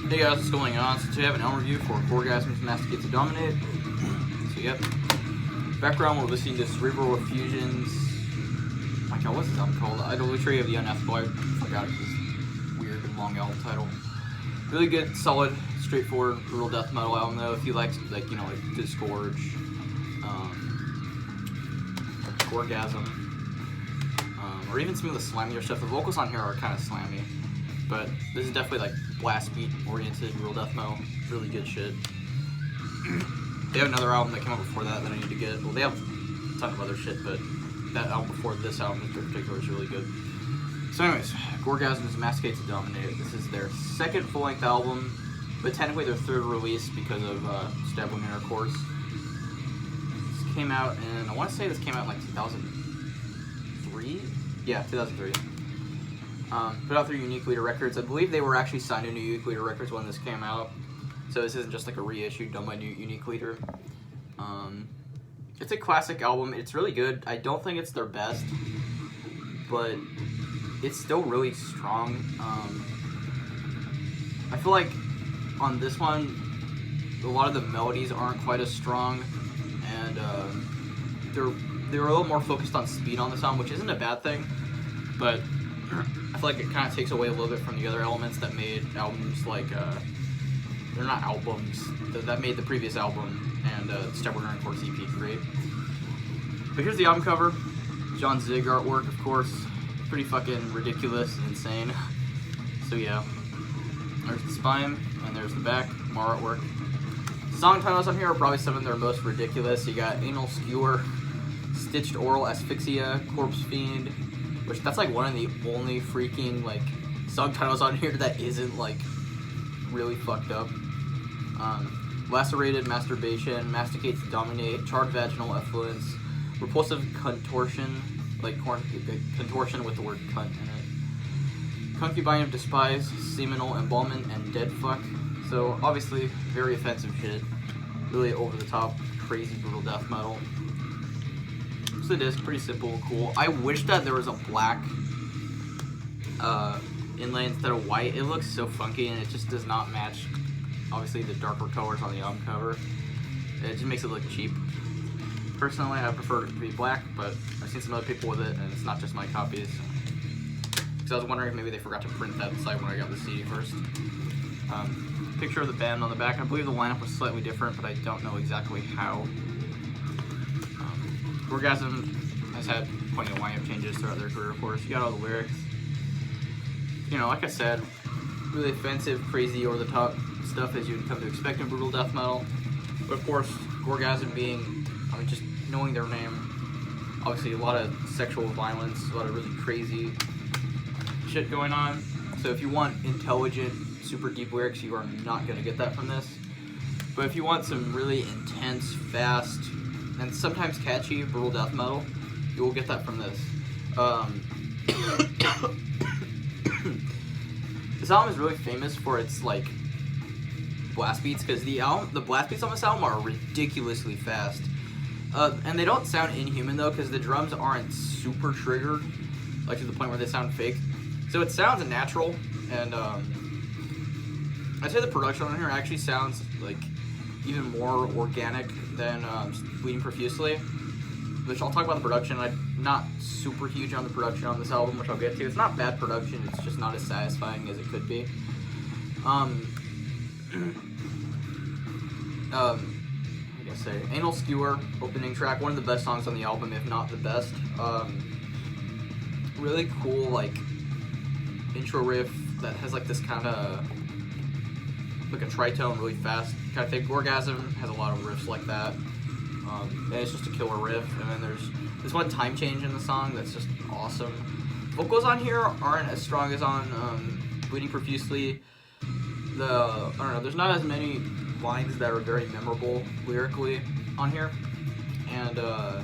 Hey guys, what's going on? So today I have an album review for GORGASM's MASTICATE to Dominate. So yep. Background, we're listening to Cerebral Effusions. Oh my god, what's this album called? Idolatry of the Unethical. I forgot this weird and long album title. Really good, solid, straightforward, brutal death metal album though. If you like you know, like Disgorge, GORGASM, or even some of the slammier stuff. The vocals on here are kind of slammy. But this is definitely like blast beat oriented real death metal. Really good shit. They have another album that came out before that I need to get. Well, they have a ton of other shit, but that album before this album in particular is really good. So anyways, GORGASM's MASTICATE to Dominate. This is their second full-length album, but technically their third release because of Stabling Intercourse. This came out in, I want to say this came out in like 2003? Yeah, 2003. Put out through Unique Leader Records. I believe they were actually signed to Unique Leader Records when this came out, so this isn't just like a reissue done by Unique Leader. It's a classic album. It's really good. I don't think it's their best, but it's still really strong. I feel like on this one, a lot of the melodies aren't quite as strong, and they're a little more focused on speed on this album, which isn't a bad thing, but I feel like it kind of takes away a little bit from the other elements that made albums like, they're not albums, that made the previous album and Stabling Intercourse EP great. But here's the album cover. John Zig artwork, of course. Pretty fucking ridiculous and insane. So yeah, there's the spine, and there's the back, more artwork. Song titles on here are probably some of their most ridiculous. You got Anal Skewer, Stitched Oral Asphyxia, Corpse Fiend, which that's like one of the only freaking like song titles on here that isn't like really fucked up. Lacerated Masturbation, Masticate to Dominate, Charred Vaginal Effluence, Repulsive Contortion, like contortion with the word cunt in it. Concubine of Despise, Seminal Embalmment, and Dead Fuck. So obviously very offensive shit. Really over the top, crazy brutal death metal. So it is pretty simple and cool. I wish that there was a black inlay instead of white. It looks so funky and it just does not match, obviously, the darker colors on the album cover. It just makes it look cheap. Personally, I prefer it to be black, but I've seen some other people with it, and it's not just my copies. Because I was wondering if maybe they forgot to print that inside when I got the CD first. Picture of the band on the back. I believe the lineup was slightly different, but I don't know exactly how. GORGASM has had plenty of lineup changes throughout their career, of course. You got all the lyrics. You know, like I said, really offensive, crazy, over-the-top stuff as you'd come to expect in brutal death metal. But of course, GORGASM being, I mean, just knowing their name, obviously a lot of sexual violence, a lot of really crazy shit going on. So if you want intelligent, super deep lyrics, you are not going to get that from this. But if you want some really intense, fast, and sometimes catchy brutal death metal, you will get that from this. This album is really famous for its like blast beats, because the blast beats on this album are ridiculously fast, and they don't sound inhuman though, because the drums aren't super triggered, like to the point where they sound fake. So it sounds natural, and I'd say the production on here actually sounds like even more organic than Bleeding Profusely, which I'll talk about the production. I'm not super huge on the production on this album, which I'll get to. It's not bad production, it's just not as satisfying as it could be. Like I say, Anal Skewer, opening track, one of the best songs on the album, if not the best. Really cool, like, intro riff that has like this kind of like a tritone, really fast kind of thing. GORGASM has a lot of riffs like that, and it's just a killer riff. And then there's this one time change in the song that's just awesome. Vocals on here aren't as strong as on Bleeding Profusely. I don't know, there's not as many lines that are very memorable lyrically on here, and I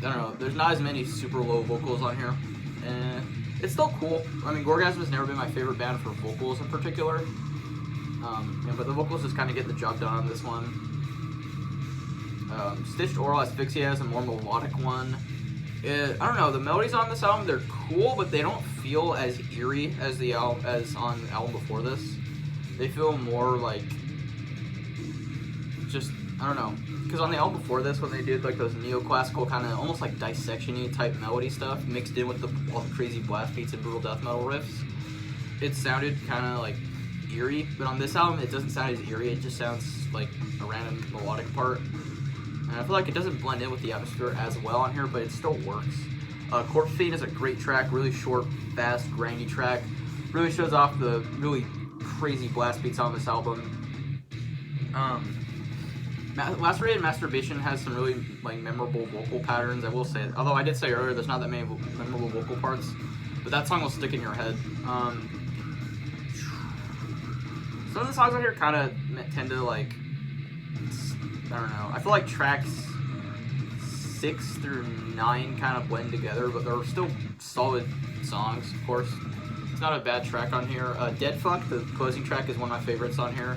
don't know, there's not as many super low vocals on here, and it's still cool. I mean, GORGASM has never been my favorite band for vocals in particular, but the vocals just kind of get the job done on this one. Stitched Oral Asphyxia is a more melodic one. I don't know, the melodies on this album, they're cool, but they don't feel as eerie as as on the album before this. They feel more like, just, I don't know, because on the album before this, when they did like those neoclassical kind of almost like dissection-y type melody stuff mixed in with all the crazy blast beats and brutal death metal riffs, it sounded kind of like eerie. But on this album, it doesn't sound as eerie. It just sounds like a random melodic part. And I feel like it doesn't blend in with the atmosphere as well on here, but it still works. Corpse Fiend is a great track, really short, fast, grindy track. Really shows off the really crazy blast beats on this album. Lacerated Masturbation has some really like memorable vocal patterns, I will say. Although I did say earlier there's not that many memorable vocal parts, but that song will stick in your head. Some of the songs on here kind of tend to like, I don't know. I feel like tracks 6 through 9 kind of blend together, but they're still solid songs, of course. It's not a bad track on here. Dead Fuck, the closing track, is one of my favorites on here.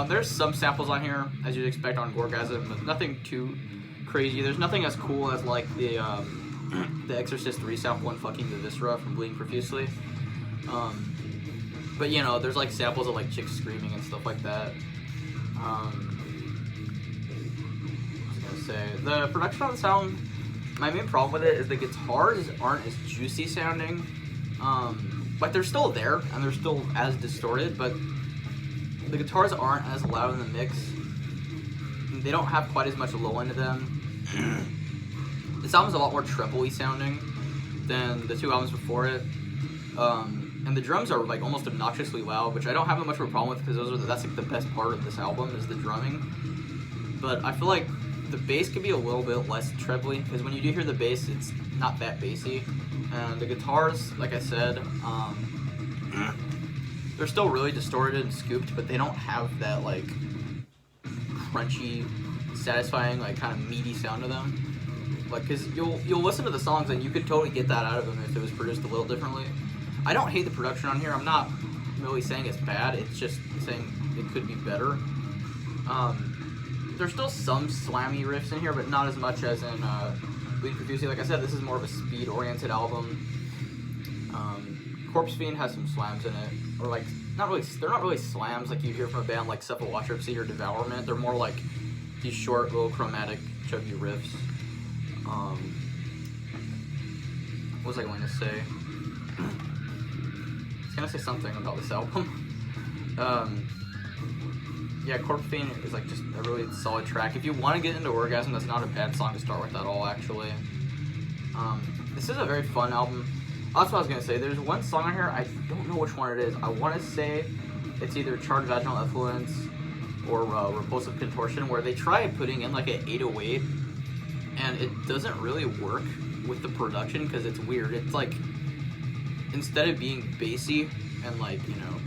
There's some samples on here, as you'd expect on Gorgasm, but nothing too crazy. There's nothing as cool as like the Exorcist 3 sample and Fucking the Viscera from Bleeding Profusely. But you know, there's like samples of like chicks screaming and stuff like that. Say the production on this album, my main problem with it is the guitars aren't as juicy sounding. Like they're still there and they're still as distorted, but the guitars aren't as loud in the mix. They don't have quite as much low end to them. This album's a lot more treble-y sounding than the 2 albums before it. And the drums are like almost obnoxiously loud, which I don't have much of a problem with because that's like the best part of this album is the drumming. But I feel like the bass could be a little bit less trebly, because when you do hear the bass, it's not that bassy. And the guitars, like I said, they're still really distorted and scooped, but they don't have that like crunchy, satisfying, like kind of meaty sound to them. Like, cause you'll listen to the songs and you could totally get that out of them if it was produced a little differently. I don't hate the production on here. I'm not really saying it's bad. It's just saying it could be better. There's still some slammy riffs in here, but not as much as in Bleeding Profusely. Like I said, this is more of a speed-oriented album. Corpse Fiend has some slams in it, or like they're not really slams like you hear from a band like Cephalotropsy or Devourment. They're more like these short, little chromatic, chuggy riffs. What was I going to say? I was gonna say something about this album. Yeah, Corpse Fiend is like just a really solid track. If you want to get into Orgasm, that's not a bad song to start with at all, actually. This is a very fun album. That's what I was going to say. There's one song on here, I don't know which one it is. I want to say it's either Charged Vaginal Effluence or Repulsive Contortion, where they try putting in like an 808, and it doesn't really work with the production because it's weird. It's like, instead of being bassy and like, you know,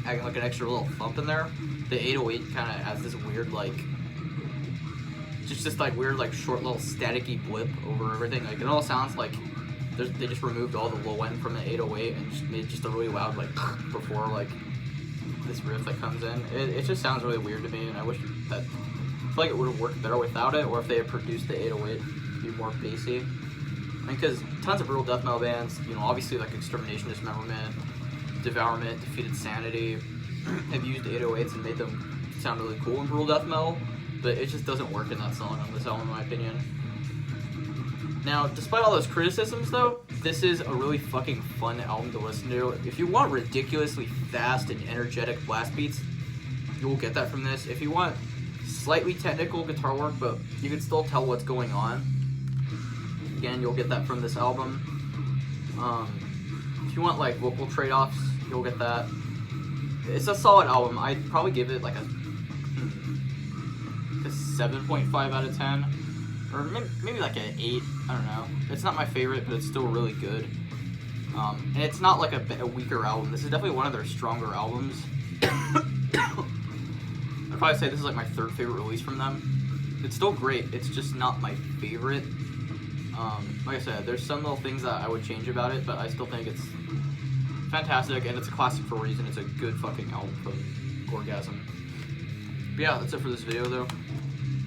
having like an extra little thump in there, the 808 kind of has this weird like, just like weird like short little staticky blip over everything. Like it all sounds like they just removed all the low end from the 808 and just made just a really loud like before like this riff that comes in. It just sounds really weird to me, and I wish that, I feel like it would have worked better without it, or if they had produced the 808 to be more bassy. I mean, because tons of brutal death metal bands, you know, obviously like Extermination, Dismemberment, Devourment, Defeated Sanity, have used 808s and made them sound really cool in brutal death metal, but it just doesn't work in that song on this album, in my opinion. Now, despite all those criticisms, though, this is a really fucking fun album to listen to. If you want ridiculously fast and energetic blast beats, you will get that from this. If you want slightly technical guitar work, but you can still tell what's going on, again, you'll get that from this album. If you want like vocal trade-offs, you'll get that. It's a solid album. I'd probably give it like a 7.5 out of 10. Or maybe like an 8, I don't know. It's not my favorite, but it's still really good. And it's not like a weaker album. This is definitely one of their stronger albums. I'd probably say this is like my 3rd favorite release from them. It's still great, it's just not my favorite. Like I said, there's some little things that I would change about it, but I still think it's fantastic, and it's a classic for a reason. It's a good fucking album from Gorgasm. But yeah, that's it for this video though.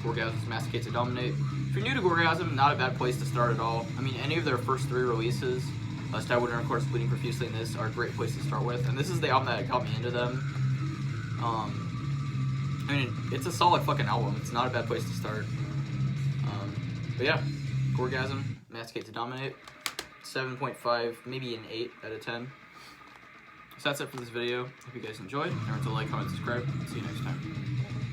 Gorgasm's Masticate to Dominate. If you're new to GORGASM, not a bad place to start at all. I mean, any of their first 3 releases, Sky Winter, of course, Bleeding Profusely, and this are a great place to start with. And this is the album that got me into them. I mean, it's a solid fucking album. It's not a bad place to start. But yeah, GORGASM, Masticate to Dominate, 7.5, maybe an 8 out of 10. So that's it for this video. Hope you guys enjoyed. Remember to like, comment, subscribe. See you next time.